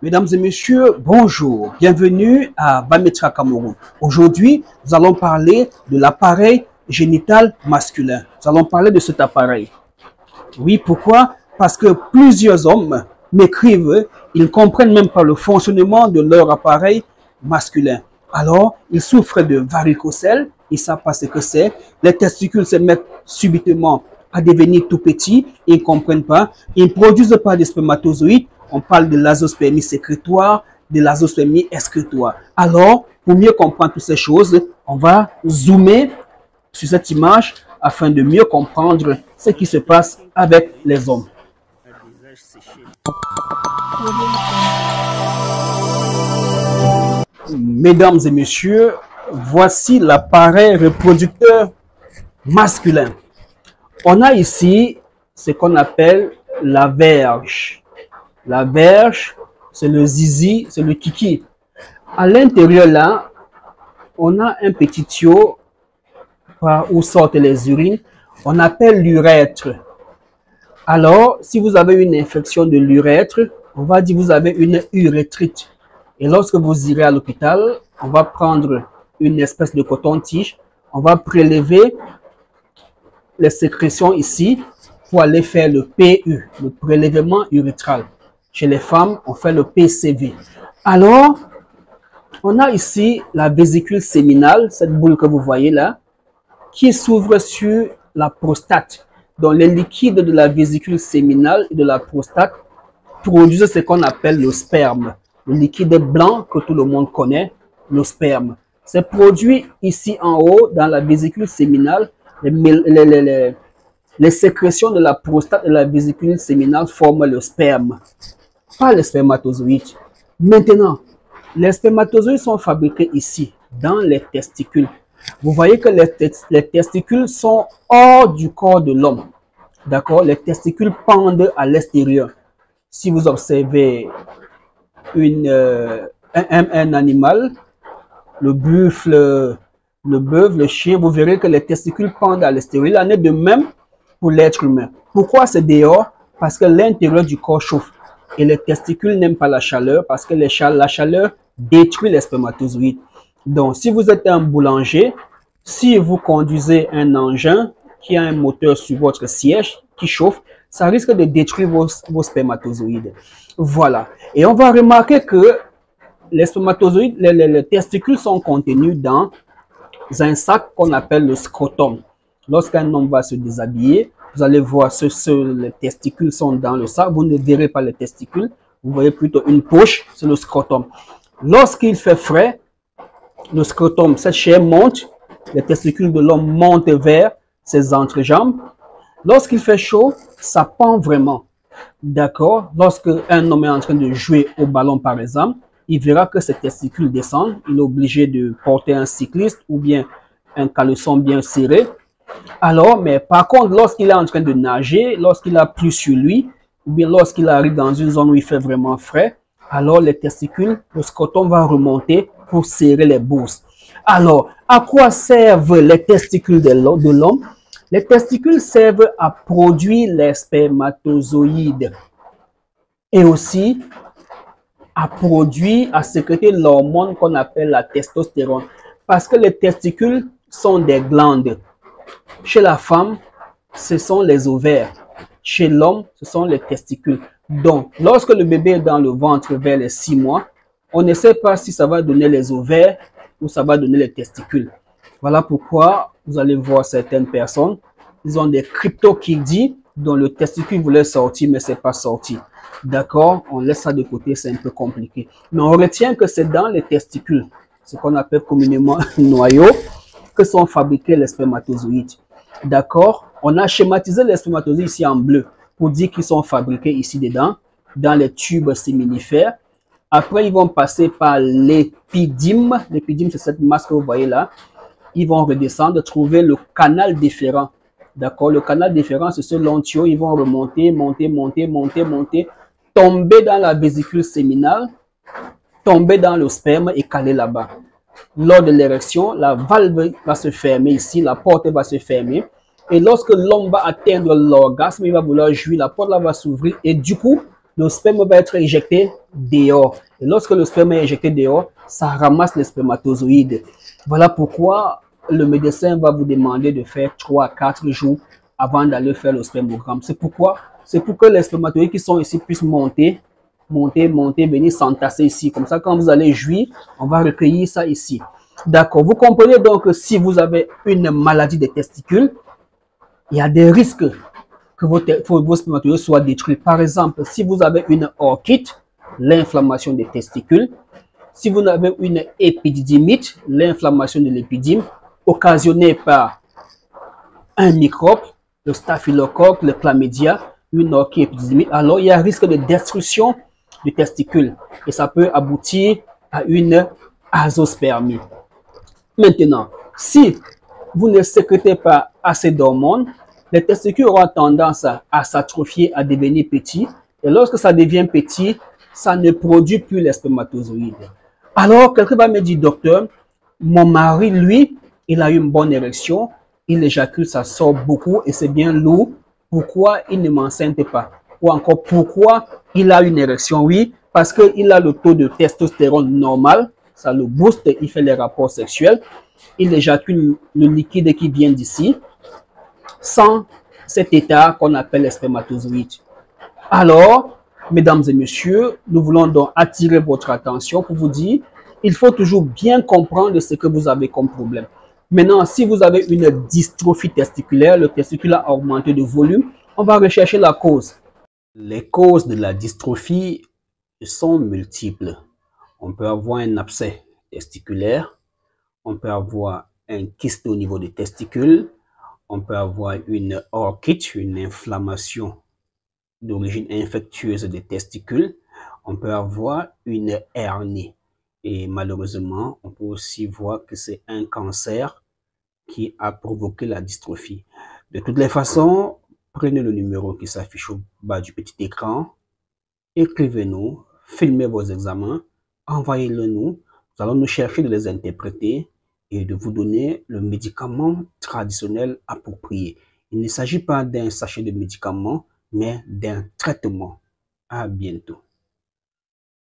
Mesdames et messieurs, bonjour. Bienvenue à Bametra Cameroun. Aujourd'hui, nous allons parler de l'appareil génital masculin. Nous allons parler de cet appareil. Oui, pourquoi? Parce que plusieurs hommes m'écrivent, ils ne comprennent même pas le fonctionnement de leur appareil masculin. Alors, ils souffrent de varicocèle, ils ne savent pas ce que c'est. Les testicules se mettent subitement à devenir tout petits, ils ne comprennent pas. Ils ne produisent pas de spermatozoïdes. On parle de l'azospermie sécrétoire, de l'azospermie excrétoire. Alors, pour mieux comprendre toutes ces choses, on va zoomer sur cette image afin de mieux comprendre ce qui se passe avec les hommes. Mesdames et messieurs, voici l'appareil reproducteur masculin. On a ici ce qu'on appelle la verge. La verge, c'est le zizi, c'est le kiki. À l'intérieur là, on a un petit tuyau par où sortent les urines. On appelle l'urètre. Alors, si vous avez une infection de l'urètre, on va dire que vous avez une urétrite. Et lorsque vous irez à l'hôpital, on va prendre une espèce de coton-tige. On va prélever les sécrétions ici pour aller faire le PU, le prélèvement urétral. Chez les femmes, on fait le PCV. Alors, on a ici la vésicule séminale, cette boule que vous voyez là, qui s'ouvre sur la prostate. Donc, les liquides de la vésicule séminale et de la prostate produisent ce qu'on appelle le sperme. Le liquide blanc que tout le monde connaît, le sperme. C'est produit ici en haut dans la vésicule séminale. Les sécrétions de la prostate et de la vésicule séminale forment le sperme, pas les spermatozoïdes. Maintenant, les spermatozoïdes sont fabriqués ici, dans les testicules. Vous voyez que les testicules sont hors du corps de l'homme. D'accord? Les testicules pendent à l'extérieur. Si vous observez un animal, le buffle, le bœuf, le chien, vous verrez que les testicules pendent à l'extérieur. Il en est de même pour l'être humain. Pourquoi c'est dehors? Parce que l'intérieur du corps chauffe. Et les testicules n'aiment pas la chaleur parce que la chaleur détruit les spermatozoïdes. Donc, si vous êtes un boulanger, si vous conduisez un engin qui a un moteur sur votre siège qui chauffe, ça risque de détruire vos spermatozoïdes. Voilà. Et on va remarquer que les spermatozoïdes, les testicules sont contenus dans un sac qu'on appelle le scrotum. Lorsqu'un homme va se déshabiller, vous allez voir les testicules sont dans le sac. Vous ne verrez pas les testicules. Vous voyez plutôt une poche, c'est le scrotum. Lorsqu'il fait frais, le scrotum, cette chair monte. Les testicules de l'homme montent vers ses entrejambes. Lorsqu'il fait chaud, ça pend vraiment. D'accord? Lorsque un homme est en train de jouer au ballon, par exemple, il verra que ses testicules descendent. Il est obligé de porter un cycliste ou bien un caleçon bien serré. Alors, mais par contre, lorsqu'il est en train de nager, lorsqu'il a plu sur lui, ou bien lorsqu'il arrive dans une zone où il fait vraiment frais, alors les testicules, le scrotum va remonter pour serrer les bourses. Alors, à quoi servent les testicules de l'homme? Les testicules servent à produire les spermatozoïdes et aussi à sécréter l'hormone qu'on appelle la testostérone. Parce que les testicules sont des glandes. Chez la femme, ce sont les ovaires. Chez l'homme, ce sont les testicules. Donc, lorsque le bébé est dans le ventre vers les 6 mois, on ne sait pas si ça va donner les ovaires ou ça va donner les testicules. Voilà pourquoi vous allez voir certaines personnes, ils ont des cryptorchidis dont le testicule voulait sortir, mais c'est pas sorti. D'accord? On laisse ça de côté, c'est un peu compliqué. Mais on retient que c'est dans les testicules, ce qu'on appelle communément noyau, que sont fabriqués les spermatozoïdes. D'accord? On a schématisé les spermatozoïdes ici en bleu pour dire qu'ils sont fabriqués ici dedans, dans les tubes séminifères. Après, ils vont passer par l'épidyme. L'épidyme, c'est cette masse que vous voyez là. Ils vont redescendre, trouver le canal déférent. D'accord? Le canal déférent, c'est ce long tuyau. Ils vont remonter, monter, tomber dans la vésicule séminale, tomber dans le sperme et caler là-bas. Lors de l'érection, la valve va se fermer ici, la porte va se fermer. Et lorsque l'homme va atteindre l'orgasme, il va vouloir jouir, la porte là va s'ouvrir et du coup, le sperme va être éjecté dehors. Et lorsque le sperme est éjecté dehors, ça ramasse les spermatozoïdes. Voilà pourquoi le médecin va vous demander de faire 3 à 4 jours avant d'aller faire le spermogramme. C'est pourquoi, c'est pour que les spermatozoïdes qui sont ici puissent monter, venir s'entasser ici. Comme ça, quand vous allez jouir, on va recueillir ça ici. D'accord. Vous comprenez donc que si vous avez une maladie des testicules, il y a des risques que vos spermatozoïdes soient détruits. Par exemple, si vous avez une orchite, l'inflammation des testicules. Si vous avez une épididymite, l'inflammation de l'épidyme, occasionnée par un microbe, le staphylocoque, le chlamydia, une orchite épididymite, alors il y a un risque de destruction du testicule et ça peut aboutir à une azoospermie. Maintenant, si vous ne sécrétez pas assez d'hormones, les testicules auront tendance à s'atrophier, à devenir petits. Et lorsque ça devient petit, ça ne produit plus les spermatozoïdes. Alors, quelqu'un va me dire, docteur, mon mari, lui, il a une bonne érection, il éjacule, ça sort beaucoup et c'est bien lourd. Pourquoi il ne m'enceinte pas? Ou encore, pourquoi il a une érection? Oui, parce qu'il a le taux de testostérone normal, ça le booste, il fait les rapports sexuels, il éjacule le liquide qui vient d'ici, sans cet état qu'on appelle les spermatozoïdes. Alors, mesdames et messieurs, nous voulons donc attirer votre attention pour vous dire, il faut toujours bien comprendre ce que vous avez comme problème. Maintenant, si vous avez une dystrophie testiculaire, le testicule a augmenté de volume, on va rechercher la cause. Les causes de la dystrophie sont multiples. On peut avoir un abcès testiculaire, on peut avoir un kyste au niveau des testicules, on peut avoir une orchite, une inflammation d'origine infectieuse des testicules, on peut avoir une hernie. Et malheureusement, on peut aussi voir que c'est un cancer qui a provoqué la dystrophie. De toutes les façons, prenez le numéro qui s'affiche au bas du petit écran, écrivez-nous, filmez vos examens, envoyez-le nous, nous allons nous chercher de les interpréter et de vous donner le médicament traditionnel approprié. Il ne s'agit pas d'un sachet de médicaments, mais d'un traitement. À bientôt.